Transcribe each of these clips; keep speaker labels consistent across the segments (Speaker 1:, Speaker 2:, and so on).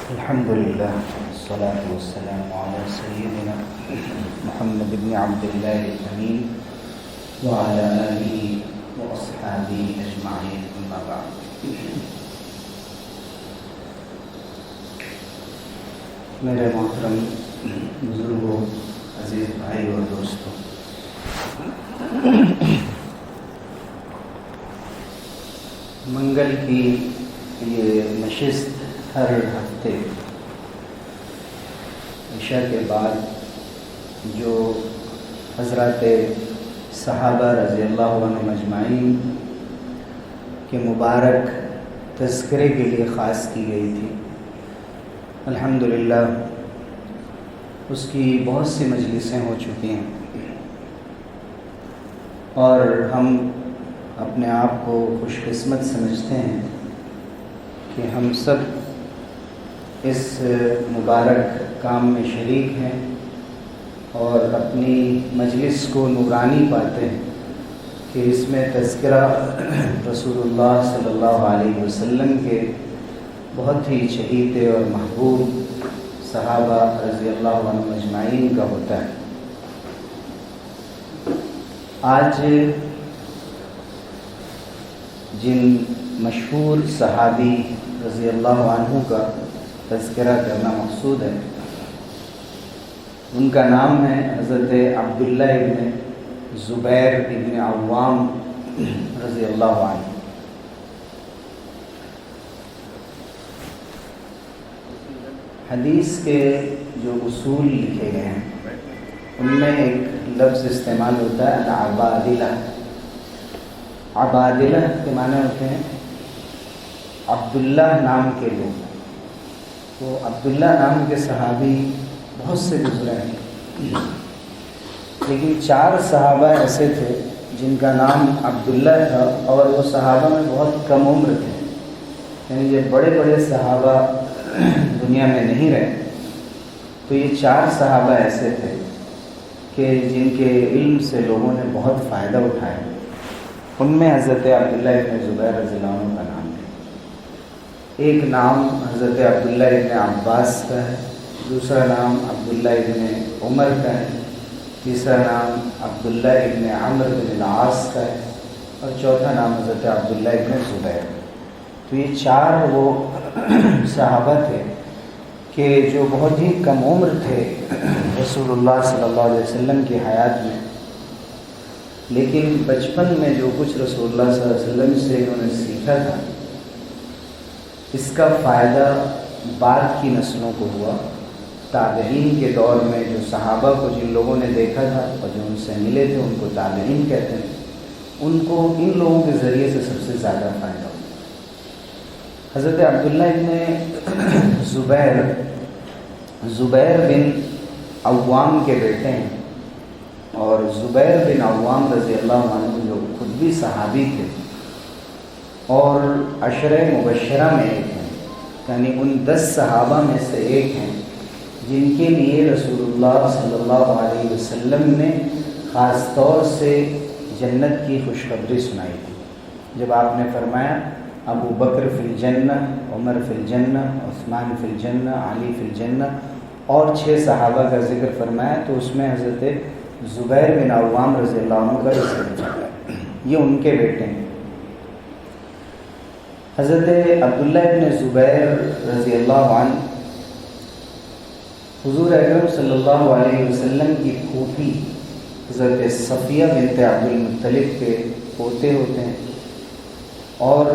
Speaker 1: الحمد لله والصلاة والسلام على سيدنا محمد بن عبد الله الأمين وعلى آله وأصحابه أجمعين أما بعد. میرے محترم بزرگوں، عزیز بھائی اور دوستوں، منگل کی یہ نشست ہر ہفتے عشاء کے بعد جو حضرات صحابہ رضی اللہ عنہم اجمعین کے مبارک تذکرے کے لیے خاص کی گئی تھی، الحمدللہ اس کی بہت سی مجلسیں ہو چکی ہیں اور ہم اپنے آپ کو خوش قسمت سمجھتے ہیں کہ ہم سب اس مبارک کام میں شریک ہیں اور اپنی مجلس کو نورانی پاتے ہیں کہ اس میں تذکرہ رسول اللہ صلی اللہ علیہ وسلم کے بہت ہی چہیتے اور محبوب صحابہ رضی اللہ عنہم اجمعین کا ہوتا ہے۔ آج جن مشہور صحابی رضی اللہ عنہ کا تذکرہ کرنا مقصود ہے، ان کا نام ہے حضرت عبداللہ ابن زبیر ابن عوام رضی اللہ عنہ۔ حدیث کے جو اصول لکھے گئے ہیں ان میں ایک لفظ استعمال ہوتا ہے العبادلہ۔ عبادلہ کے معنی ہوتے ہیں عبداللہ نام کے لوگ۔ تو عبداللہ نام کے صحابی بہت سے گزرے ہیں، لیکن 4 صحابہ ایسے تھے جن کا نام عبداللہ تھا اور وہ صحابہ میں بہت کم عمر تھے، یعنی یہ بڑے بڑے صحابہ دنیا میں نہیں رہے۔ تو یہ 4 صحابہ ایسے تھے کہ جن کے علم سے لوگوں نے بہت فائدہ اٹھایا۔ ان میں حضرت عبداللہ ابن زبیر رضی اللہ عنہ کا نام ہے۔ ایک نام حضرت عبداللہ ابن عباس کا ہے، دوسرا نام عبداللہ ابن عمر کا ہے، تیسرا نام عبداللہ ابن عمرو بن العاص کا ہے اور چوتھا نام حضرت عبداللہ ابن زبیر۔ تو یہ 4 وہ صحابہ تھے کہ جو بہت ہی کم عمر تھے رسول اللہ صلی اللہ علیہ وسلم کی حیات میں، لیکن بچپن میں جو کچھ رسول اللہ صلی اللہ علیہ وسلم سے انہوں نے سیکھا تھا، اس کا فائدہ بعد کی نسلوں کو ہوا۔ تابعین کے دور میں جو صحابہ کو جن لوگوں نے دیکھا تھا اور جو ان سے ملے تھے ان کو تابعین کہتے ہیں، ان کو ان لوگوں کے ذریعے سے سب سے زیادہ فائدہ ہوا۔ حضرت عبداللہ ابن زبیر بن عوام کے بیٹے ہیں، اور زبیر بن عوام رضی اللہ عنہ جو خود بھی صحابی تھے اور عشرہ مبشرہ میں ایک ہیں، یعنی ان 10 صحابہ میں سے ایک ہیں جن کے لیے رسول اللہ صلی اللہ علیہ وسلم نے خاص طور سے جنت کی خوشخبری سنائی تھی، جب آپ نے فرمایا ابو بکر فی الجنہ، عمر فی الجنہ، عثمان فی الجنہ، علی فی الجنہ، اور 6 صحابہ کا ذکر فرمایا تو اس میں حضرت زبیر بن عوام رضی اللہ عنہ کا ذکر ہے۔ یہ ان کے بیٹے ہیں۔ حضرت عبداللہ ابن زبیر رضی اللہ عنہ حضور اکرم صلی اللہ علیہ وسلم کی پھوپھی حضرت صفیہ بنت عبد المطلب کے پوتے ہوتے ہیں اور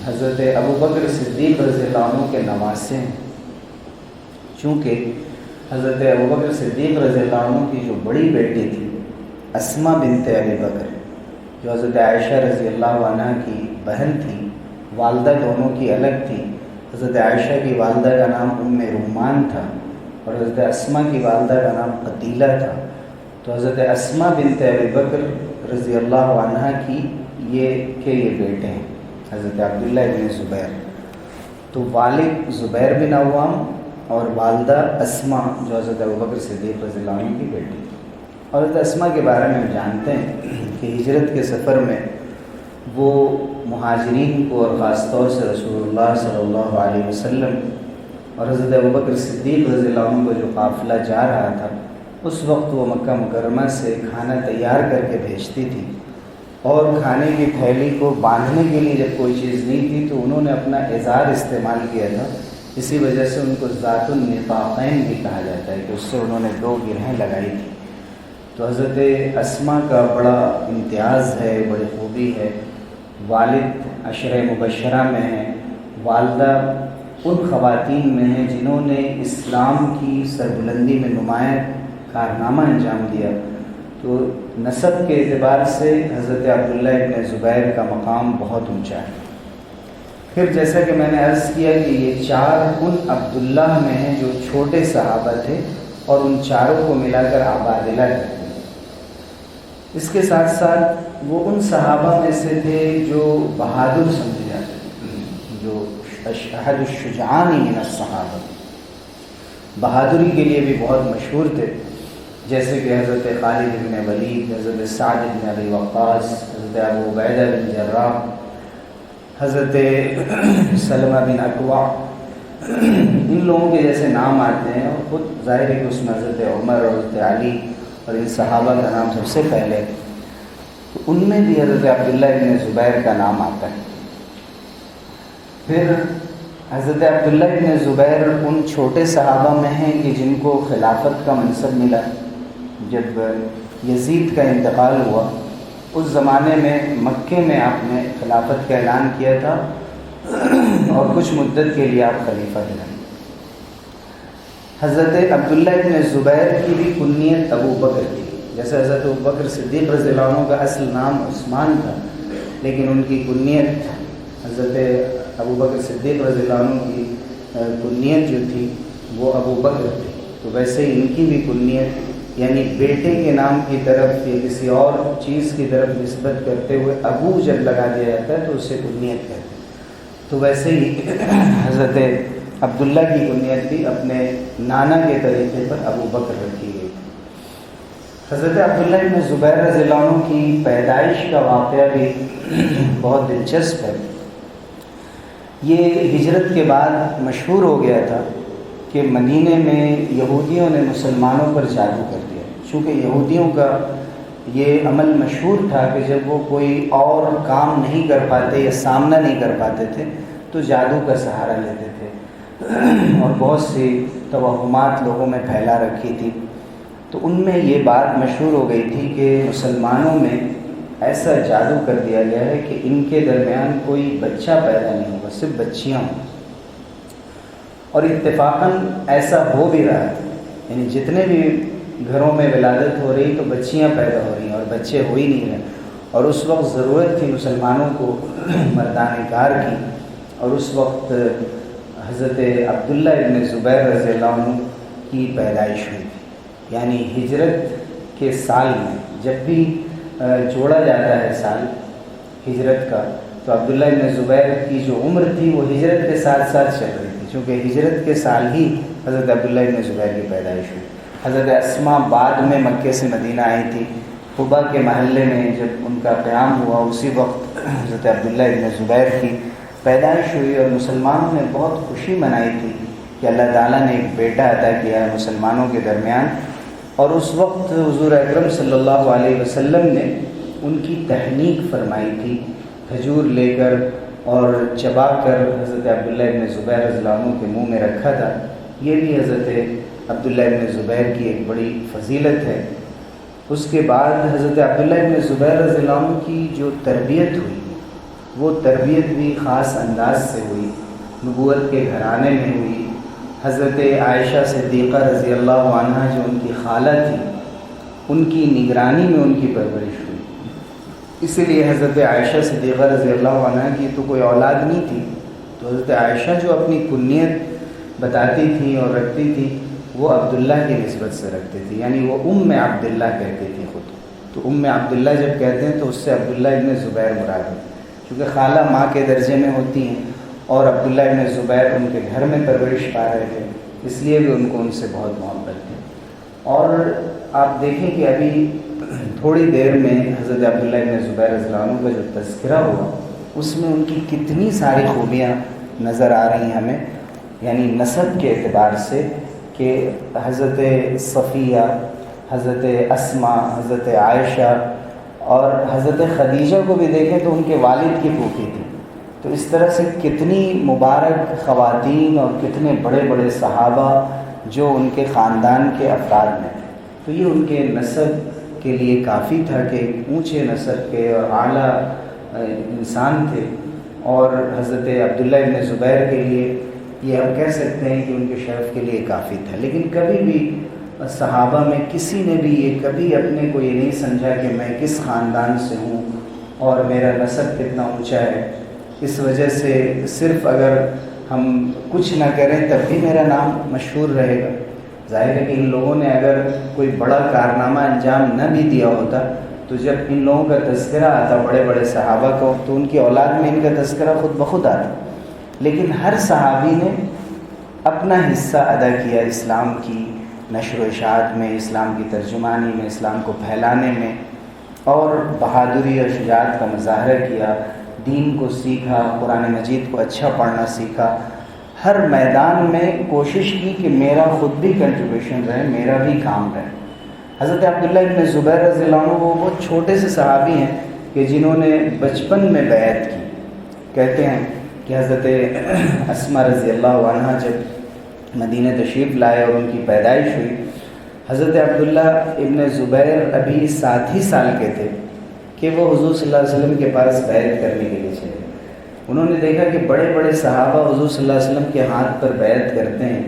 Speaker 1: حضرت ابو بکر صدیق رضی اللہ عنہ کے نواسے ہیں۔ چونکہ حضرت ابو بکر صدیق رضی اللہ عنہ کی جو بڑی بیٹی تھی اسماء بنت ابی بکر، جو حضرت عائشہ رضی اللہ عنہ کی بہن تھی، والدہ دونوں کی الگ تھی۔ حضرت عائشہ کی والدہ کا نام ام رومان تھا اور حضرت اسماء کی والدہ کا نام قتیلہ تھا۔ تو حضرت اسماء بنت ابی بکر رضی اللہ عنہ کی یہ بیٹے ہیں حضرت عبداللہ ابن زبیر۔ تو والد زبیر بن عوام اور والدہ اسماء جو حضرت ابوبکر صدیق رضی اللہ عنہ کی بیٹی تھی۔ اور حضرت اسماء کے بارے میں ہم جانتے ہیں کہ ہجرت کے سفر میں وہ مہاجرین کو اور خاص طور سے رسول اللہ صلی اللہ علیہ وسلم اور حضرت ابوبکر صدیق رضی اللہ عنہ کو جو قافلہ جا رہا تھا اس وقت وہ مکہ مکرمہ سے کھانا تیار کر کے بھیجتی تھی، اور کھانے کی تھیلی کو باندھنے کے لیے جب کوئی چیز نہیں تھی تو انہوں نے اپنا ازار استعمال کیا تھا، اسی وجہ سے ان کو ذات النطاقین بھی کہا جاتا ہے کہ اس سے انہوں نے 2 گرہیں لگائی تھی۔ تو حضرت اسما کا بڑا امتیاز ہے، بڑی خوبی ہے، والد عشرہ مبشرہ میں ہیں، والدہ ان خواتین میں ہیں جنہوں نے اسلام کی سربلندی میں نمایاں کارنامہ انجام دیا۔ تو نسب کے اعتبار سے حضرت عبداللہ ابن زبیر کا مقام بہت اونچا ہے۔ پھر جیسا کہ میں نے عرض کیا کہ یہ 4 ان عبداللہ میں ہیں جو چھوٹے صحابہ تھے، اور ان چاروں کو ملا کر عبادلہ کہتے ہیں۔ اس کے ساتھ ساتھ وہ ان صحابہ میں سے تھے جو بہادر سمجھے جاتے تھے، جو احد الشجعان من الصحابہ، بہادری کے لیے بھی بہت مشہور تھے، جیسے کہ حضرت خالد بن ولید، حضرت سعد بن ابی وقاص، حضرت ابو عبیدہ بن جراح، حضرت سلمہ بن اکوع، ان لوگوں کے جیسے نام آتے ہیں، اور خود ظاہر ہے کہ اس میں حضرت عمر اور حضرت علی اور ان صحابہ کا نام سب سے پہلے، تو ان میں بھی حضرت عبداللہ ابن زبیر کا نام آتا ہے۔ پھر حضرت عبداللہ ابن زبیر ان چھوٹے صحابہ میں ہیں کہ جن کو خلافت کا منصب ملا۔ جب یزید کا انتقال ہوا اس زمانے میں مکے میں آپ نے خلافت کا اعلان کیا تھا، اور کچھ مدت کے لیے آپ خلیفہ رہے۔ حضرت عبداللہ ابن زبیر کی بھی کنیت ابو بکر تھی، جیسے حضرت ابو بکر صدیق رضی اللہ عنہ کا اصل نام عثمان تھا، لیکن ان کی کنیت حضرت ابو بکر صدیق رضی اللہ عنہ کی کنیت جو تھی وہ ابو بکر تھی۔ تو ویسے ہی ان کی بھی کنیت، یعنی بیٹے کے نام کی طرف یا کسی اور چیز کی طرف نسبت کرتے ہوئے ابو جب لگا دیا جاتا ہے تو اسے کنیت کہتے ہیں۔ تو ویسے ہی حضرت عبداللہ کی کنیت بھی اپنے نانا کے طریقے پر ابو بکر رکھی گئی تھی۔ حضرت عبداللہ ابن زبیر رضی اللہ عنہ کی پیدائش کا واقعہ بھی بہت دلچسپ ہے۔ یہ ہجرت کے بعد مشہور ہو گیا تھا کہ مدینے میں یہودیوں نے مسلمانوں پر جادو کر دیا، چونکہ یہودیوں کا یہ عمل مشہور تھا کہ جب وہ کوئی اور کام نہیں کر پاتے یا سامنا نہیں کر پاتے تھے تو جادو کا سہارا لیتے تھے، اور بہت سی توہمات لوگوں میں پھیلا رکھی تھی۔ تو ان میں یہ بات مشہور ہو گئی تھی کہ مسلمانوں میں ایسا جادو کر دیا گیا ہے کہ ان کے درمیان کوئی بچہ پیدا نہیں ہوگا، صرف بچیاں ہوں۔ اور اتفاقاً ایسا ہو بھی رہا تھا، یعنی جتنے بھی گھروں میں ولادت ہو رہی تو بچیاں پیدا ہو رہی ہیں اور بچے ہو ہی نہیں رہے، اور اس وقت ضرورت تھی مسلمانوں کو مردان کار کی، اور اس وقت حضرت عبداللہ ابن زبیر رضی اللہ عنہ کی پیدائش ہوئی تھی۔ یعنی ہجرت کے سال میں جب بھی جوڑا جاتا ہے سال ہجرت کا، تو عبداللہ ابن زبیر کی جو عمر تھی وہ ہجرت کے ساتھ ساتھ چل رہی تھی، چونکہ ہجرت کے سال ہی حضرت عبداللہ ابن زبیر کی پیدائش ہوئی۔ حضرت اسما بعد میں مکے سے مدینہ آئی تھی، قبا کے محلے میں جب ان کا قیام ہوا اسی وقت حضرت عبداللہ ابن زبیر کی پیدائش ہوئی، اور مسلمانوں نے بہت خوشی منائی تھی کہ اللہ تعالیٰ نے ایک بیٹا عطا کیا ہے مسلمانوں کے درمیان۔ اور اس وقت حضور اکرم صلی اللہ علیہ وسلم نے ان کی تحنیک فرمائی تھی، کھجور لے کر اور چبا کر حضرت عبداللہ ابن زبیر رضی اللہ عنہ کے منہ میں رکھا تھا۔ یہ بھی حضرت عبداللہ ابن زبیر کی ایک بڑی فضیلت ہے۔ اس کے بعد حضرت عبداللہ ابن زبیر رضی اللہ عنہ کی جو تربیت ہوئی وہ تربیت بھی خاص انداز سے ہوئی، نبوت کے گھرانے میں ہوئی۔ حضرت عائشہ صدیقہ رضی اللہ عنہا جو ان کی خالہ تھی، ان کی نگرانی میں ان کی پرورش ہوئی۔ اسی لیے حضرت عائشہ صدیقہ رضی اللہ عنہا کی تو کوئی اولاد نہیں تھی، تو حضرت عائشہ جو اپنی کنیت بتاتی تھی اور رکھتی تھی وہ عبداللہ کی نسبت سے رکھتی تھی، یعنی وہ عبداللہ کہتی تھی خود۔ تو عبداللہ جب کہتے ہیں تو اس سے عبداللہ ابن زبیر مراد ہے، کیونکہ خالہ ماں کے درجے میں ہوتی ہیں، اور عبداللہ ابن زبیر ان کے گھر میں پرورش پا رہے تھے، اس لیے بھی ان کو ان سے بہت محبت تھی۔ اور آپ دیکھیں کہ ابھی تھوڑی دیر میں حضرت عبداللہ ابن زبیر رضی اللہ عنہ کا جو تذکرہ ہوا اس میں ان کی کتنی ساری خوبیاں نظر آ رہی ہیں ہمیں، یعنی نسب کے اعتبار سے، کہ حضرت صفیہ، حضرت اسماء، حضرت عائشہ اور حضرت خدیجہ کو بھی دیکھیں تو ان کے والد کی پھوپھی تھی. تو اس طرح سے کتنی مبارک خواتین اور کتنے بڑے بڑے صحابہ جو ان کے خاندان کے افراد میں تھے. تو یہ ان کے نسب کے لیے کافی تھا کہ اونچے نسب کے اور اعلیٰ انسان تھے. اور حضرت عبداللہ ابن زبیر کے لیے یہ ہم کہہ سکتے ہیں کہ ان کے شرف کے لیے کافی تھا. لیکن کبھی بھی صحابہ میں کسی نے بھی یہ کبھی اپنے کو یہ نہیں سمجھا کہ میں کس خاندان سے ہوں اور میرا نسب کتنا اونچا ہے. اس وجہ سے صرف اگر ہم کچھ نہ کریں تب بھی میرا نام مشہور رہے گا. ظاہر ہے کہ ان لوگوں نے اگر کوئی بڑا کارنامہ انجام نہ بھی دیا ہوتا تو جب ان لوگوں کا تذکرہ آتا بڑے بڑے صحابہ کو تو ان کی اولاد میں ان کا تذکرہ خود بخود آتا. لیکن ہر صحابی نے اپنا حصہ ادا کیا اسلام کی نشر و اشاعت میں، اسلام کی ترجمانی میں، اسلام کو پھیلانے میں، اور بہادری اور شجاعت کا مظاہرہ کیا، دین کو سیکھا، قرآن مجید کو اچھا پڑھنا سیکھا. ہر میدان میں کوشش کی کہ میرا خود بھی کنٹریبیوشن رہے، میرا بھی کام رہے. حضرت عبداللہ ابن زبیر رضی اللہ عنہ وہ بہت چھوٹے سے صحابی ہیں کہ جنہوں نے بچپن میں بیعت کی. کہتے ہیں کہ حضرت اسماء رضی اللہ عنہ جب مدینہ تشریف لائے اور ان کی پیدائش ہوئی، حضرت عبداللہ ابن زبیر ابھی 7 ہی سال کے تھے کہ وہ حضور صلی اللہ علیہ وسلم کے پاس بیعت کرنے کے لیے چلے. انہوں نے دیکھا کہ بڑے بڑے صحابہ حضور صلی اللہ علیہ وسلم کے ہاتھ پر بیعت کرتے ہیں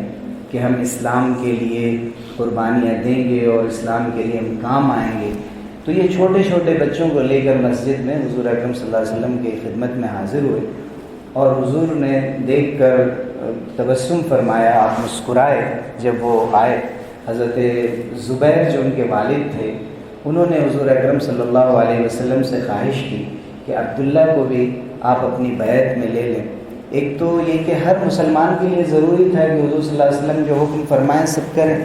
Speaker 1: کہ ہم اسلام کے لیے قربانیاں دیں گے اور اسلام کے لیے ہم کام آئیں گے. تو یہ چھوٹے چھوٹے بچوں کو لے کر مسجد میں حضور اکرم صلی اللہ علیہ وسلم کی خدمت میں حاضر ہوئے اور حضور نے دیکھ کر تبسم فرمایا، آپ مسکرائے جب وہ آئے. حضرت زبیر جو ان کے والد تھے انہوں نے حضور اکرم صلی اللہ علیہ وسلم سے خواہش کی کہ عبداللہ کو بھی آپ اپنی بیعت میں لے لیں. ایک تو یہ کہ ہر مسلمان کے لیے ضروری تھا کہ حضور صلی اللہ علیہ وسلم جو حکم فرمائیں سب کریں،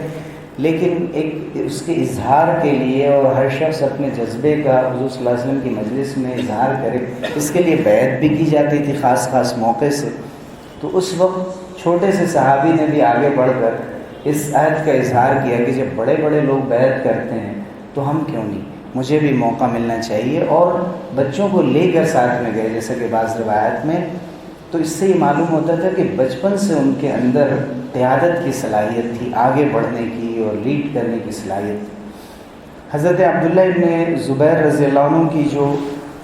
Speaker 1: لیکن ایک اس کے اظہار کے لیے اور ہر شخص اپنے جذبے کا حضور صلی اللہ علیہ وسلم کی مجلس میں اظہار کرے، اس کے لیے بیعت بھی کی جاتی تھی خاص خاص موقع سے. تو اس وقت چھوٹے سے صحابی نے بھی آگے بڑھ کر اس عہد کا اظہار کیا کہ جب بڑے بڑے لوگ بیعت کرتے ہیں تو ہم کیوں نہیں، مجھے بھی موقع ملنا چاہیے. اور بچوں کو لے کر ساتھ میں گئے جیسا کہ بعض روایات میں. تو اس سے یہ معلوم ہوتا تھا کہ بچپن سے ان کے اندر قیادت کی صلاحیت تھی، آگے بڑھنے کی اور لیڈ کرنے کی صلاحیت تھی. حضرت عبداللہ ابن زبیر رضی اللہ عنہ کی جو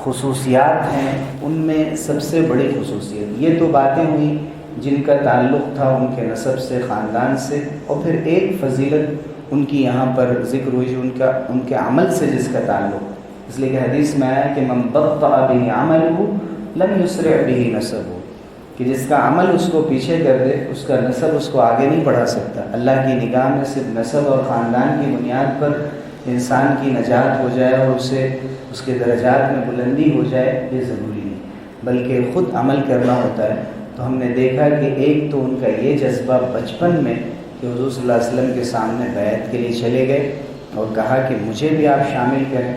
Speaker 1: خصوصیات ہیں ان میں سب سے بڑی خصوصیت یہ تو باتیں ہوئیں جن کا تعلق تھا ان کے نسب سے، خاندان سے، اور پھر ایک فضیلت ان کی یہاں پر ذکر ہوئی جو ان کے عمل سے جس کا تعلق. اس لیے کہ حدیث میں آیا کہ من بطأ به عمله لم يسرع به نسبه، کہ جس کا عمل اس کو پیچھے کر دے اس کا نسب اس کو آگے نہیں بڑھا سکتا. اللہ کی نگاہ میں صرف نسب اور خاندان کی بنیاد پر انسان کی نجات ہو جائے اور اسے اس کے درجات میں بلندی ہو جائے یہ ضروری نہیں، بلکہ خود عمل کرنا ہوتا ہے. تو ہم نے دیکھا کہ ایک تو ان کا یہ جذبہ بچپن میں کہ حضور صلی اللہ علیہ وسلم کے سامنے بیعت کے لیے چلے گئے اور کہا کہ مجھے بھی آپ شامل کریں.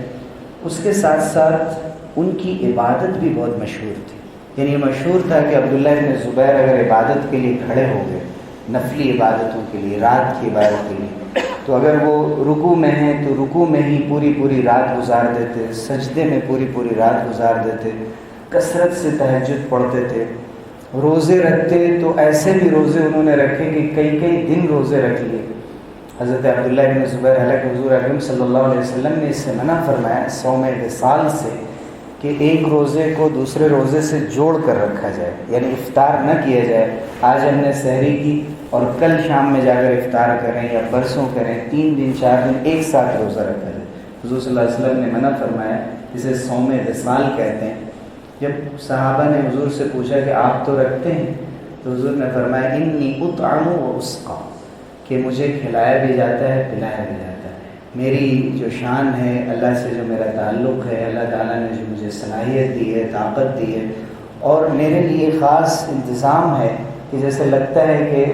Speaker 1: اس کے ساتھ ساتھ ان کی عبادت بھی بہت مشہور تھی. یعنی یہ مشہور تھا کہ عبداللہ ابن زبیر اگر عبادت کے لیے کھڑے ہو گئے، نفلی عبادتوں کے لیے، رات کی عبادت کے لیے، تو اگر وہ رکوع میں ہیں تو رکوع میں ہی پوری رات گزار دیتے، سجدے میں پوری رات گزار دیتے، کثرت سے تہجد پڑھتے تھے. روزے رکھتے تو ایسے بھی روزے انہوں نے رکھے کہ کئی دن روزے رکھ لیے. حضرت عبداللہ ابن زبیر، حالانکہ حضور اکرم صلی اللہ علیہ وسلم نے اس سے منع فرمایا صوم وصال سے کہ ایک روزے کو دوسرے روزے سے جوڑ کر رکھا جائے، یعنی افطار نہ کیا جائے. آج ہم نے سحری کی اور کل شام میں جا کر افطار کریں یا پرسوں کریں، 3 دن 4 دن ایک ساتھ روزہ رکھا جائے. حضور صلی اللہ علیہ وسلم نے منع فرمایا، اسے صوم وصال کہتے ہیں. جب صحابہ نے حضور سے پوچھا کہ آپ تو رکھتے ہیں، تو حضور نے فرمایا انی اطعم و اسقا، کہ مجھے کھلایا بھی جاتا ہے پلایا بھی جاتا ہے. میری جو شان ہے، اللہ سے جو میرا تعلق ہے، اللہ تعالیٰ نے جو مجھے صلاحیت دی ہے، طاقت دی ہے، اور میرے لیے خاص انتظام ہے کہ جیسے لگتا ہے کہ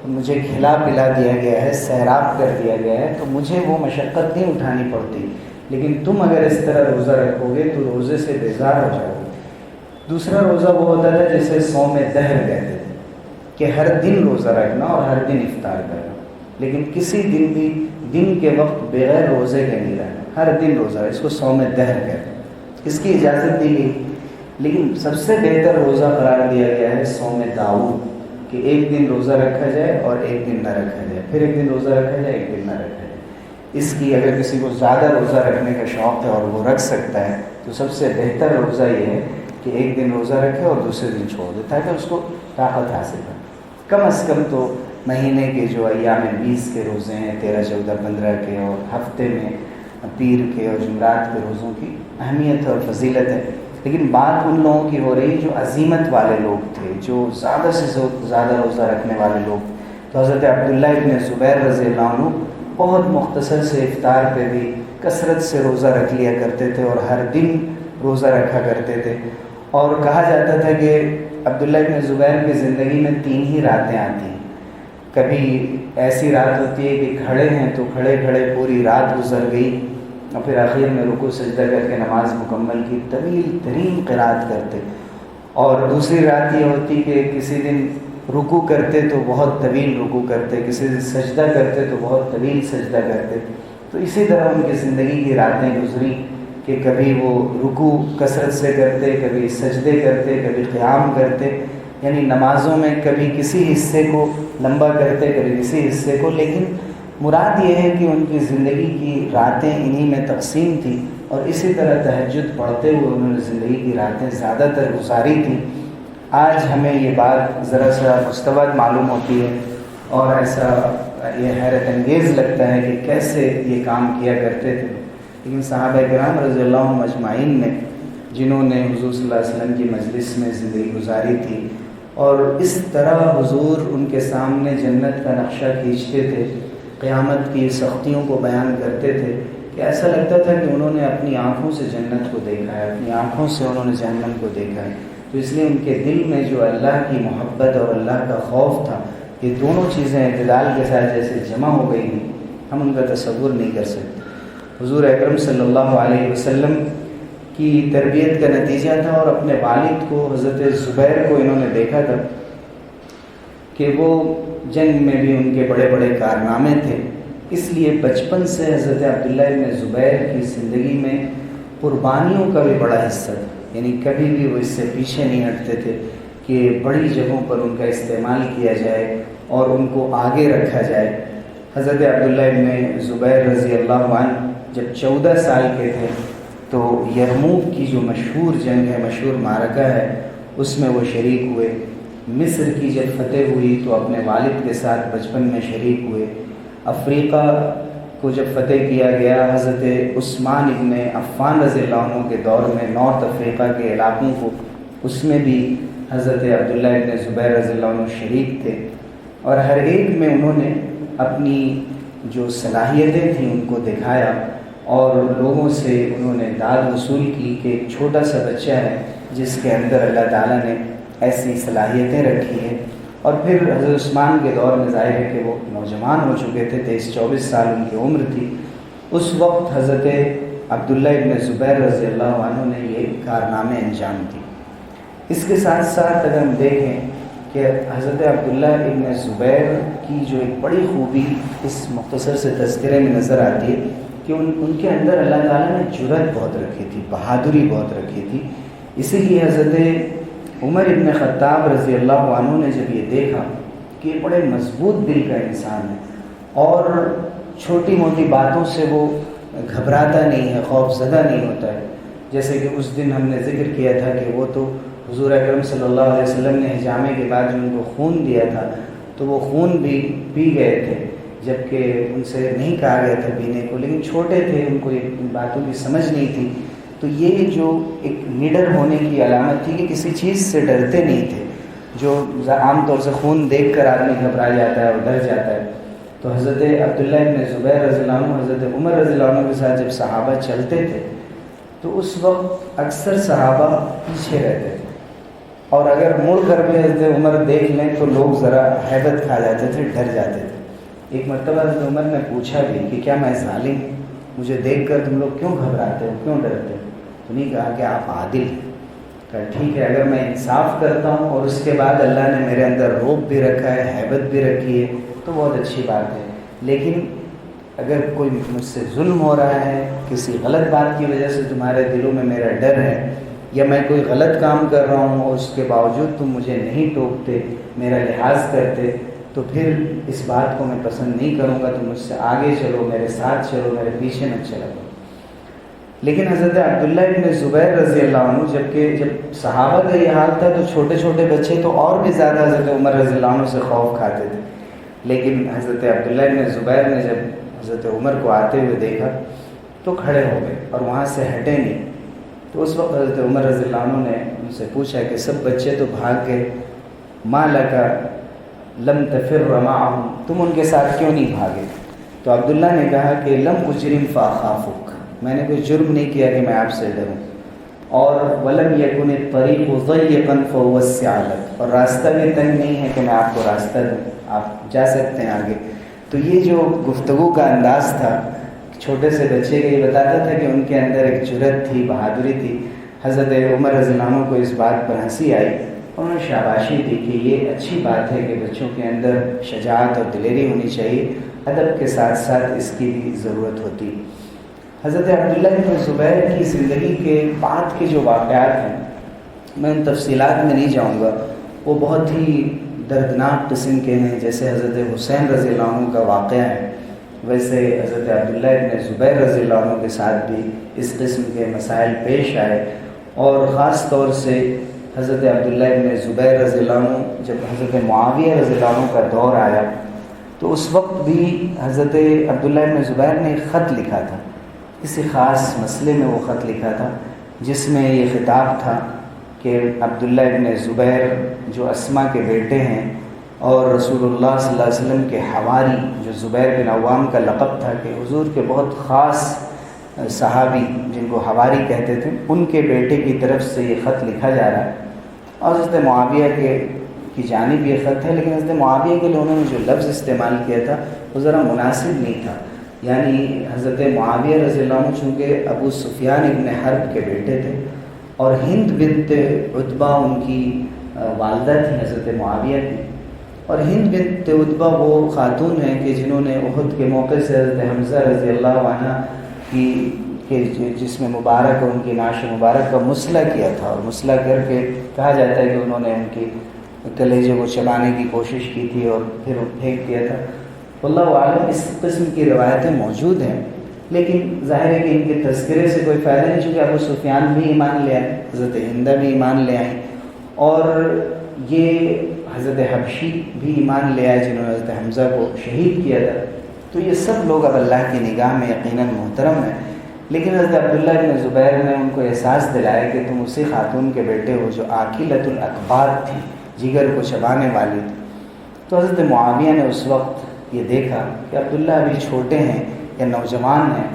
Speaker 1: مجھے کھلا پلا دیا گیا ہے، سیراب کر دیا گیا ہے، تو مجھے وہ مشقت نہیں اٹھانی پڑتی، لیکن تم اگر اس طرح روزہ رکھو گے تو روزے سے بیزار ہو جاؤ گے۔ دوسرا روزہ وہ ہوتا تھا جسے صوم دہر کہتے تھے، کہ ہر دن روزہ رکھنا اور ہر دن افطار کرنا، لیکن کسی دن بھی دن کے وقت بغیر روزے کے نہیں رہنا، ہر دن روزہ، اس کو صوم دہر کہتے ہیں، اس کی اجازت دی گئی۔ لیکن سب سے بہتر روزہ قرار دیا گیا ہے صوم داؤد، کہ ایک دن روزہ رکھا جائے اور ایک دن نہ رکھا جائے، پھر ایک دن روزہ رکھا جائے، ایک دن نہ رکھا جائے۔ اس کی اگر کسی کو زیادہ روزہ رکھنے کا شوق ہے اور وہ رکھ سکتا ہے تو سب سے بہتر روزہ یہ ہے کہ ایک دن روزہ رکھے اور دوسرے دن چھوڑ دے، تاکہ اس کو طاقت حاصل ہو۔ کم از کم تو مہینے کے جو ایام 20 کے روزے ہیں، 13، 14، 15 کے، اور ہفتے میں پیر کے اور جمعرات کے روزوں کی اہمیت اور فضیلت ہے، لیکن بات ان لوگوں کی ہو رہی جو عزیمت والے لوگ تھے، جو زیادہ سے زیادہ روزہ رکھنے والے لوگ۔ تو حضرت عبداللہ ابن زبیر رضی اللہ عنہ بہت مختصر سے افطار پہ بھی کثرت سے روزہ رکھ لیا کرتے تھے اور ہر دن روزہ رکھا کرتے تھے، اور کہا جاتا تھا کہ عبداللہ ابن زبیر کی زندگی میں 3 ہی راتیں آتی ہیں۔ کبھی ایسی رات ہوتی ہے کہ کھڑے ہیں تو کھڑے کھڑے پوری رات گزر گئی، اور پھر آخر میں رکوع سجدہ کر کے نماز مکمل کی، طویل ترین قرات کرتے، اور دوسری رات یہ ہوتی کہ کسی دن رکوع کرتے تو بہت طویل رکوع کرتے، کسی دن سجدہ کرتے تو بہت طویل سجدہ کرتے۔ تو اسی طرح ان کی زندگی کی راتیں گزری کہ کبھی وہ رکوع کثرت سے کرتے، کبھی سجدے کرتے، کبھی قیام کرتے، یعنی نمازوں میں کبھی کسی حصے کو لمبا کرتے، کبھی کسی حصے کو، لیکن مراد یہ ہے کہ ان کی زندگی کی راتیں انہی میں تقسیم تھی، اور اسی طرح تہجد پڑھتے ہوئے انہوں نے زندگی کی راتیں زیادہ تر گزاری تھیں۔ آج ہمیں یہ بات ذرا سا مستبد معلوم ہوتی ہے، اور ایسا یہ حیرت انگیز لگتا ہے کہ کیسے یہ کام کیا کرتے تھے، لیکن صحابہ کرام رضی اللہ عنہم اجمعین نے، جنہوں نے حضور صلی اللہ علیہ وسلم کی مجلس میں زندگی گزاری تھی، اور اس طرح حضور ان کے سامنے جنت کا نقشہ کھینچتے تھے، قیامت کی سختیوں کو بیان کرتے تھے، کہ ایسا لگتا تھا کہ انہوں نے اپنی آنکھوں سے جنت کو دیکھا ہے، اپنی آنکھوں سے انہوں نے جہنم کو دیکھا ہے۔ تو اس لیے ان کے دل میں جو اللہ کی محبت اور اللہ کا خوف تھا، یہ دونوں چیزیں اعتدال کے ساتھ جیسے جمع ہو گئی ہیں، ہم ان کا تصور نہیں کر سکتے۔ حضور اکرم صلی اللہ علیہ وسلم کی تربیت کا نتیجہ تھا، اور اپنے والد کو حضرت زبیر کو انہوں نے دیکھا تھا کہ وہ جنگ میں بھی ان کے بڑے بڑے کارنامے تھے، اس لیے بچپن سے حضرت عبداللہ ابن زبیر کی زندگی میں قربانیوں کا بھی بڑا حصہ تھا، یعنی کبھی بھی وہ اس سے پیچھے نہیں ہٹتے تھے کہ بڑی جگہوں پر ان کا استعمال کیا جائے اور ان کو آگے رکھا جائے۔ حضرت عبداللہ ابن زبیر رضی اللہ عنہ جب 14 سال کے تھے تو یرموک کی جو مشہور جنگ ہے، مشہور معرکہ ہے، اس میں وہ شریک ہوئے۔ مصر کی جب فتح ہوئی تو اپنے والد کے ساتھ بچپن میں شریک ہوئے۔ افریقہ کو جب فتح کیا گیا، حضرت عثمان ابن عفان رضی اللہ عنہ کے دور میں نارتھ افریقہ کے علاقوں کو، اس میں بھی حضرت عبداللہ ابن زبیر رضی اللہ عنہ شریک تھے، اور ہر ایک میں انہوں نے اپنی جو صلاحیتیں تھیں ان کو دکھایا، اور لوگوں سے انہوں نے داد وصول کی کہ ایک چھوٹا سا بچہ ہے جس کے اندر اللہ تعالیٰ نے ایسی صلاحیتیں رکھی ہیں۔ اور پھر حضرت عثمان کے دور میں ظاہر ہے کہ وہ نوجوان ہو چکے تھے، 23-24 سال ان کی عمر تھی، اس وقت حضرت عبداللہ ابن زبیر رضی اللہ عنہ نے یہ کارنامے انجام دیے۔ اس کے ساتھ ساتھ اگر ہم دیکھیں کہ حضرت عبداللہ ابن زبیر کی جو ایک بڑی خوبی اس مختصر سے تذکرے میں نظر آتی ہے کہ ان کے اندر اللہ تعالیٰ نے جرأت بہت رکھی تھی، بہادری بہت رکھی تھی۔ اسی لیے حضرت عمر ابن خطاب رضی اللہ عنہ نے جب یہ دیکھا کہ یہ بڑے مضبوط دل کا انسان ہے اور چھوٹی موٹی باتوں سے وہ گھبراتا نہیں ہے، خوف زدہ نہیں ہوتا ہے، جیسے کہ اس دن ہم نے ذکر کیا تھا کہ وہ تو حضور اکرم صلی اللہ علیہ وسلم نے حجامے کے بعد جو ان کو خون دیا تھا تو وہ خون بھی پی گئے تھے، جبکہ ان سے نہیں کہا گیا تھا پینے کو، لیکن چھوٹے تھے، ان کو ان باتوں کی سمجھ نہیں تھی۔ تو یہ جو ایک نڈر ہونے کی علامت تھی کہ کسی چیز سے ڈرتے نہیں تھے، جو عام طور سے خون دیکھ کر آدمی گھبرا جاتا ہے اور ڈر جاتا ہے۔ تو حضرت عبداللہ ابن زبیر رضی اللہ عنہ حضرت عمر رضی اللہ عنہ کے ساتھ جب صحابہ چلتے تھے تو اس وقت اکثر صحابہ پیچھے رہتے تھے اور اگر مڑ کر بھی حضرت عمر دیکھ لیں تو لوگ ذرا ہیبت کھا جاتے تھے، ڈر جاتے تھے۔ ایک مرتبہ حضرت عمر نے پوچھا بھی کہ کیا میں ظالم، مجھے دیکھ کر تم لوگ کیوں گھبراتے ہو، کیوں ڈرتے ہو؟ تو نہیں کہا کہ آپ عادل ہیں، کہا ٹھیک ہے، اگر میں انصاف کرتا ہوں اور اس کے بعد اللہ نے میرے اندر رعب بھی رکھا ہے، ہیبت بھی رکھی ہے، تو بہت اچھی بات ہے، لیکن اگر کوئی مجھ سے ظلم ہو رہا ہے، کسی غلط بات کی وجہ سے تمہارے دلوں میں میرا ڈر ہے، یا میں کوئی غلط کام کر رہا ہوں اور اس کے باوجود تم مجھے نہیں ٹوکتے، میرا لحاظ کرتے، تو پھر اس بات کو میں پسند نہیں کروں گا، تو مجھ سے آگے چلو، میرے ساتھ چلو، میرے پیچھے نہ چلا کرو۔ لیکن حضرت عبداللہ ابن زبیر رضی اللہ عنہ جب صحابہ کا یہ حال تھا تو چھوٹے چھوٹے بچے تو اور بھی زیادہ حضرت عمر رضی اللہ عنہ سے خوف کھاتے تھے، لیکن حضرت عبداللہ ابن زبیر نے جب حضرت عمر کو آتے ہوئے دیکھا تو کھڑے ہو گئے اور وہاں سے ہٹے نہیں۔ تو اس وقت حضرت عمر رضی اللہ عنہ نے ان سے پوچھا کہ سب بچے تو بھاگ گئے، ما لک لم تفر معهم، تم ان کے ساتھ کیوں نہیں بھاگے؟ تو عبداللہ نے کہا کہ لم اجرم فاخافک، میں نے کوئی جرم نہیں کیا کہ میں آپ سے ڈروں، اور ولم یکن الطریق ضیقا فوسع لک، اور راستہ بھی تنگ نہیں ہے کہ میں آپ کو راستہ دوں، آپ جا سکتے ہیں آگے۔ تو یہ جو گفتگو کا انداز تھا چھوٹے سے بچے کا، یہ بتاتا تھا کہ ان کے اندر ایک جرأت تھی، بہادری تھی۔ حضرت عمر رضی اللہ عنہ کو اس بات پر ہنسی آئی، انہوں نے شاباشی دی کہ یہ اچھی بات ہے کہ بچوں کے اندر شجاعت اور دلیری ہونی چاہیے، ادب کے ساتھ ساتھ اس کی بھی ضرورت ہوتی۔ حضرت عبداللہ بن زبیر کی زندگی کے بعد کے جو واقعات ہیں، میں ان تفصیلات میں نہیں جاؤں گا، وہ بہت ہی دردناک قسم کے ہیں۔ جیسے حضرت حسین رضی اللہ عنہ کا واقعہ ہے، ویسے حضرت عبداللہ بن زبیر رضی اللہ عنہ کے ساتھ بھی اس قسم کے مسائل پیش آئے، اور خاص طور سے حضرت عبداللہ بن زبیر رضی اللہ عنہ جب حضرت معاویہ رضی اللہ عنہ کا دور آیا تو اس وقت بھی حضرت عبداللہ بن زبیر نے ایک خط لکھا تھا، کسی خاص مسئلے میں وہ خط لکھا تھا جس میں یہ خطاب تھا کہ عبداللہ بن زبیر جو اسما کے بیٹے ہیں اور رسول اللہ صلی اللہ علیہ وسلم کے حواری، جو زبیر بن عوام کا لقب تھا کہ حضور کے بہت خاص صحابی جن کو حواری کہتے تھے، ان کے بیٹے کی طرف سے یہ خط لکھا جا رہا ہے، اور حضرت معاویہ کی جانب یہ خط ہے، لیکن حضرت معاویہ کے لیے انہوں نے جو لفظ استعمال کیا تھا وہ ذرا مناسب نہیں تھا۔ یعنی حضرت معاویہ رضی اللہ عنہ چونکہ ابو سفیان ابن حرب کے بیٹے تھے، اور ہند بنت عتبہ ان کی والدہ تھی حضرت معاویہ کی، اور ہند بنت عتبہ وہ خاتون ہیں کہ جنہوں نے احد کے موقع سے حضرت حمزہ رضی اللہ عنہ کی جسم مبارک اور ان کی نعش مبارک کا مسئلہ کیا تھا، اور مسئلہ کر کے کہا جاتا ہے کہ انہوں نے ان کی کلیجے کو چبانے کی کوشش کی تھی اور پھر پھینک دیا تھا۔ واللہ عالم اس قسم کی روایتیں موجود ہیں، لیکن ظاہر ہے کہ ان کے تذکرے سے کوئی فائدہ نہیں، چونکہ ابو سفیان بھی ایمان لے آئے، حضرت ہندہ بھی ایمان لے آئیں، اور یہ حضرت حبشی بھی ایمان لے آئے جنہوں نے حضرت حمزہ کو شہید کیا تھا۔ تو یہ سب لوگ اب اللہ کی نگاہ میں یقیناً محترم ہیں، لیکن حضرت عبداللہ بن زبیر نے ان کو احساس دلایا کہ تم اسی خاتون کے بیٹے ہو جو عاقلۃ الاکباد تھی، جگر کو چبانے والی تھی۔ تو حضرت معاویہ نے اس وقت یہ دیکھا کہ عبداللہ ابھی چھوٹے ہیں یا نوجوان ہیں،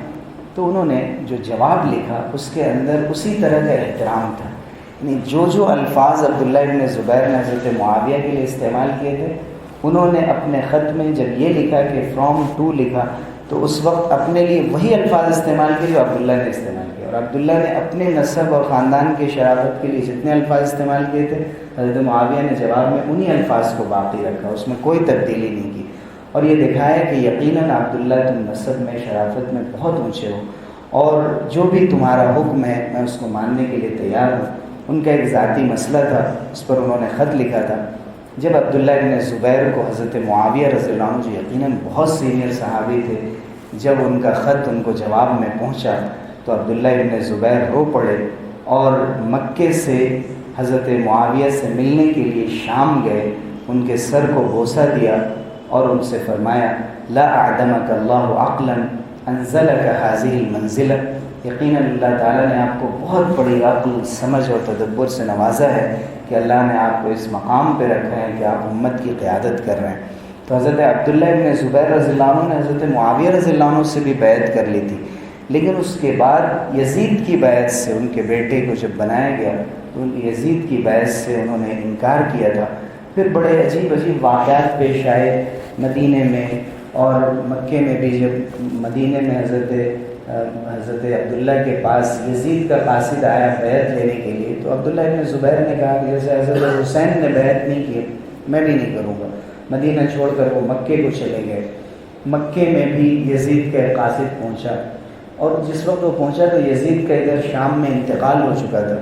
Speaker 1: تو انہوں نے جو جواب لکھا اس کے اندر اسی طرح کا احترام تھا، یعنی جو الفاظ عبداللہ بن زبیر نے حضرت معاویہ کے لیے استعمال کیے تھے، انہوں نے اپنے خط میں جب یہ لکھا کہ فرام ٹو لکھا تو اس وقت اپنے لیے وہی الفاظ استعمال کیے جو عبداللہ نے استعمال کیے، اور عبداللہ نے اپنے نسب اور خاندان کی شرافت کے لیے جتنے الفاظ استعمال کیے تھے، حضرت معاویہ نے جواب میں انہی الفاظ کو باقی رکھا، اس میں کوئی تبدیلی نہیں کی، اور یہ دکھایا کہ یقیناً عبداللہ تم نسب میں شرافت میں بہت اونچے ہو، اور جو بھی تمہارا حکم ہے میں اس کو ماننے کے لیے تیار ہوں۔ ان کا ایک ذاتی مسئلہ تھا، اس پر انہوں نے خط لکھا تھا۔ جب عبداللہ بن زبیر کو حضرت معاویہ رضی اللہ عنہ جو یقیناً بہت سینئر صحابی تھے، جب ان کا خط ان کو جواب میں پہنچا تو عبداللہ بن زبیر رو پڑے اور مکے سے حضرت معاویہ سے ملنے کے لیے شام گئے، ان کے سر کو بوسہ دیا اور ان سے فرمایا لا اعدمک اللہ عقلا انزلک هذه المنزلہ، یقیناً اللہ تعالیٰ نے آپ کو بہت بڑی عقل، سمجھ اور تدبر سے نوازا ہے کہ اللہ نے آپ کو اس مقام پہ رکھا ہے کہ آپ امت کی قیادت کر رہے ہیں۔ تو حضرت عبداللہ بن زبیر رضی اللہ عنہ نے حضرت معاویہ رضی اللہ عنہ سے بھی بیعت کر لی تھی، لیکن اس کے بعد یزید کی بیعت سے ان کے بیٹے کو جب بنایا گیا یزید کی باعث سے انہوں نے انکار کیا تھا۔ پھر بڑے عجیب عجیب واقعات پیش آئے مدینے میں اور مکے میں بھی۔ جب مدینے میں حضرت عبداللہ کے پاس یزید کا قاصد آیا بیعت لینے کے لیے، تو عبداللہ ابن زبیر نے کہا کہ جیسے حضرت حسین نے بیعت نہیں کی میں بھی نہیں کروں گا۔ مدینہ چھوڑ کر وہ مکے کو چلے گئے۔ مکے میں بھی یزید کا قاصد پہنچا، اور جس وقت وہ پہنچا تو یزید کا ادھر شام میں انتقال ہو چکا تھا۔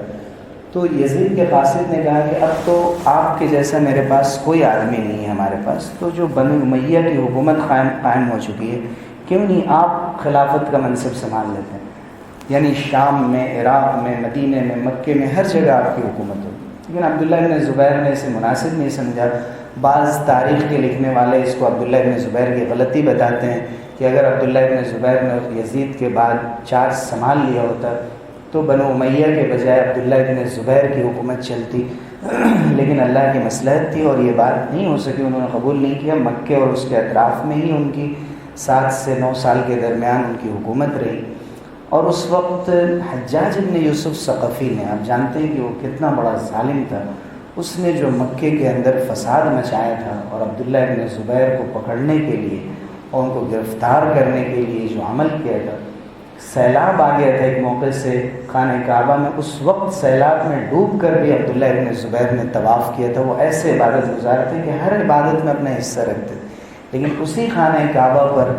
Speaker 1: تو یزید کے قاصد نے کہا کہ اب تو آپ کے جیسا میرے پاس کوئی آدمی نہیں ہے ہمارے پاس، تو جو بنو امیہ کی حکومت قائم ہو چکی ہے، کیوں نہیں آپ خلافت کا منصب سنبھال لیتے ہیں؟ یعنی شام میں، عراق میں، مدینے میں، مکے میں، ہر جگہ آپ کی حکومت ہو۔ لیکن عبداللہ ابن زبیر نے اسے مناسب نہیں سمجھا۔ بعض تاریخ کے لکھنے والے اس کو عبداللہ ابن زبیر کی غلطی بتاتے ہیں کہ اگر عبداللہ ابن زبیر نے یزید کے بعد چارج سنبھال لیا ہوتا تو بنو امیہ کے بجائے عبداللہ ابن زبیر کی حکومت چلتی، لیکن اللہ کی مصلحت تھی اور یہ بات نہیں ہو سکی، انہوں نے قبول نہیں کیا۔ مکے اور اس کے اطراف میں ہی ان کی 7 سے 9 سال کے درمیان ان کی حکومت رہی۔ اور اس وقت حجاج ابن یوسف ثقفی نے، آپ جانتے ہیں کہ وہ کتنا بڑا ظالم تھا، اس نے جو مکے کے اندر فساد مچایا تھا اور عبداللہ ابن زبیر کو پکڑنے کے لیے اور ان کو گرفتار کرنے کے لیے جو عمل کیا تھا، سیلاب آ گیا تھا ایک موقع سے خانہ کعبہ میں، اس وقت سیلاب میں ڈوب کر بھی عبداللہ ابن زبیر نے طواف کیا تھا۔ وہ ایسے عبادت گزار تھے کہ ہر عبادت میں اپنا حصہ رکھتے تھے، لیکن اسی خانہ کعبہ پر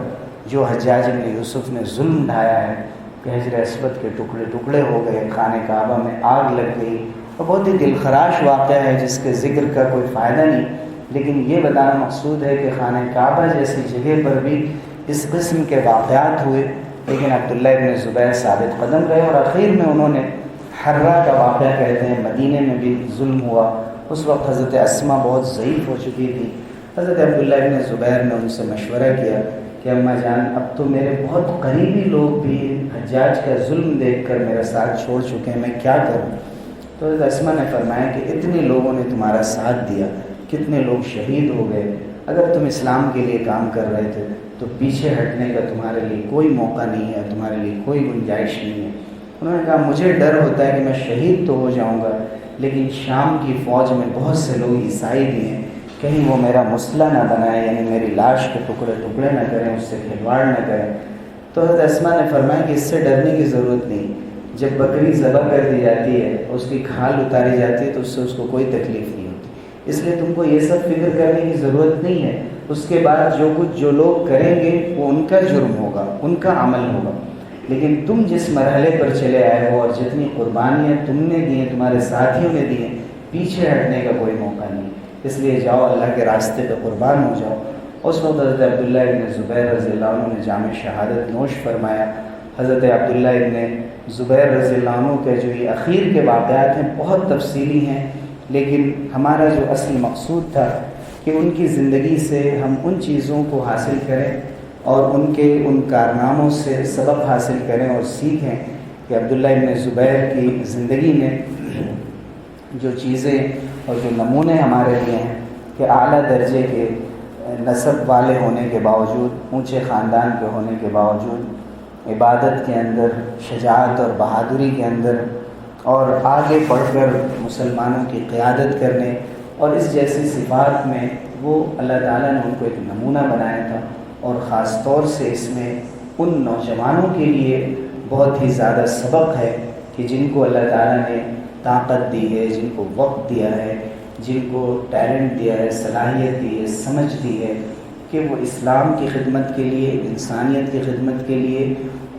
Speaker 1: جو حجاج ابن یوسف نے ظلم ڈھایا ہے کہ حجر اسود کے ٹکڑے ٹکڑے ہو گئے، خانہ کعبہ میں آگ لگ گئی، اور بہت ہی دلخراش واقعہ ہے جس کے ذکر کا کوئی فائدہ نہیں، لیکن یہ بتانا مقصود ہے کہ خانہ کعبہ جیسی جگہ پر بھی اس قسم کے واقعات ہوئے، لیکن عبداللہ ابن زبیر ثابت قدم رہے، اور آخر میں انہوں نے حرہ کا واقعہ کہتے ہیں، مدینے میں بھی ظلم ہوا۔ اس وقت حضرت اسما بہت ضعیف ہو چکی تھی۔ حضرت عبداللہ ابن زبیر نے ان سے مشورہ کیا کہ اماں جان، اب تو میرے بہت قریبی لوگ بھی حجاج کا ظلم دیکھ کر میرا ساتھ چھوڑ چکے ہیں، میں کیا کروں؟ تو حضرت اسما نے فرمایا کہ اتنے لوگوں نے تمہارا ساتھ دیا، کتنے لوگ شہید ہو گئے، اگر تم اسلام کے لیے کام کر رہے تھے تو پیچھے ہٹنے کا تمہارے لیے کوئی موقع نہیں ہے، تمہارے لیے کوئی گنجائش نہیں ہے۔ انہوں نے کہا مجھے ڈر ہوتا ہے کہ میں شہید تو ہو جاؤں گا، لیکن شام کی فوج میں بہت سے لوگ عیسائی بھی ہیں، کہیں وہ میرا مسئلہ نہ بنائے، یعنی میری لاش کے ٹکڑے ٹکڑے نہ کریں، اس سے کھلواڑ نہ کریں۔ تو حضرت اسما نے فرمایا کہ اس سے ڈرنے کی ضرورت نہیں، جب بکری ذبح کر دی جاتی ہے، اس کی کھال اتاری جاتی ہے تو اس سے اس کو کوئی تکلیف نہیں ہوتی، اس لیے تم کو یہ سب فکر کرنے کی ضرورت نہیں ہے۔ اس کے بعد جو لوگ کریں گے وہ ان کا جرم ہوگا، ان کا عمل ہوگا، لیکن تم جس مرحلے پر چلے آئے ہو اور جتنی قربانیاں تم نے دی ہیں، تمہارے ساتھیوں نے دی ہیں، پیچھے ہٹنے کا کوئی موقع نہیں، اس لیے جاؤ اللہ کے راستے پہ قربان ہو جاؤ۔ اس وقت حضرت عبداللہ ابن زبیر رضی اللہ عنہ نے جام شہادت نوش فرمایا۔ حضرت عبداللہ ابن زبیر رضی اللہ عنہ کے جو یہ اخیر کے واقعات ہیں بہت تفصیلی ہیں، لیکن ہمارا جو اصل مقصود تھا کہ ان کی زندگی سے ہم ان چیزوں کو حاصل کریں اور ان کارناموں سے سبق حاصل کریں اور سیکھیں کہ عبداللہ ابن زبیر کی زندگی میں جو چیزیں اور جو نمونے ہمارے لیے ہیں کہ اعلیٰ درجے کے نسب والے ہونے کے باوجود، اونچے خاندان کے ہونے کے باوجود، عبادت کے اندر، شجاعت اور بہادری کے اندر، اور آگے بڑھ کر مسلمانوں کی قیادت کرنے اور اس جیسی صفات میں وہ اللہ تعالیٰ نے ان کو ایک نمونہ بنایا تھا۔ اور خاص طور سے اس میں ان نوجوانوں کے لیے بہت ہی زیادہ سبق ہے کہ جن کو اللہ تعالیٰ نے طاقت دی ہے، جن کو وقت دیا ہے، جن کو ٹیلنٹ دیا ہے، صلاحیت دی ہے، سمجھ دی ہے کہ وہ اسلام کی خدمت کے لیے، انسانیت کی خدمت کے لیے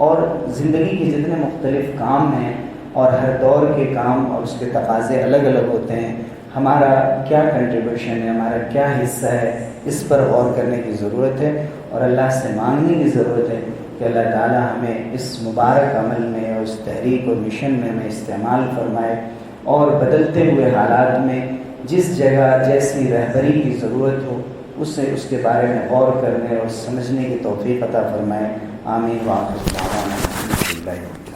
Speaker 1: اور زندگی کے جتنے مختلف کام ہیں اور ہر دور کے کام اور اس کے تقاضے الگ الگ ہوتے ہیں، ہمارا کیا کنٹریبیوشن ہے، ہمارا کیا حصہ ہے، اس پر غور کرنے کی ضرورت ہے اور اللہ سے مانگنے کی ضرورت ہے کہ اللہ تعالیٰ ہمیں اس مبارک عمل میں اور اس تحریک اور مشن میں ہمیں استعمال فرمائے، اور بدلتے ہوئے حالات میں جس جگہ جیسی رہبری کی ضرورت ہو اس کے بارے میں غور کرنے اور سمجھنے کی توفیق عطا فرمائے۔ آمین۔ وآخر دعوانا الحمدللہ۔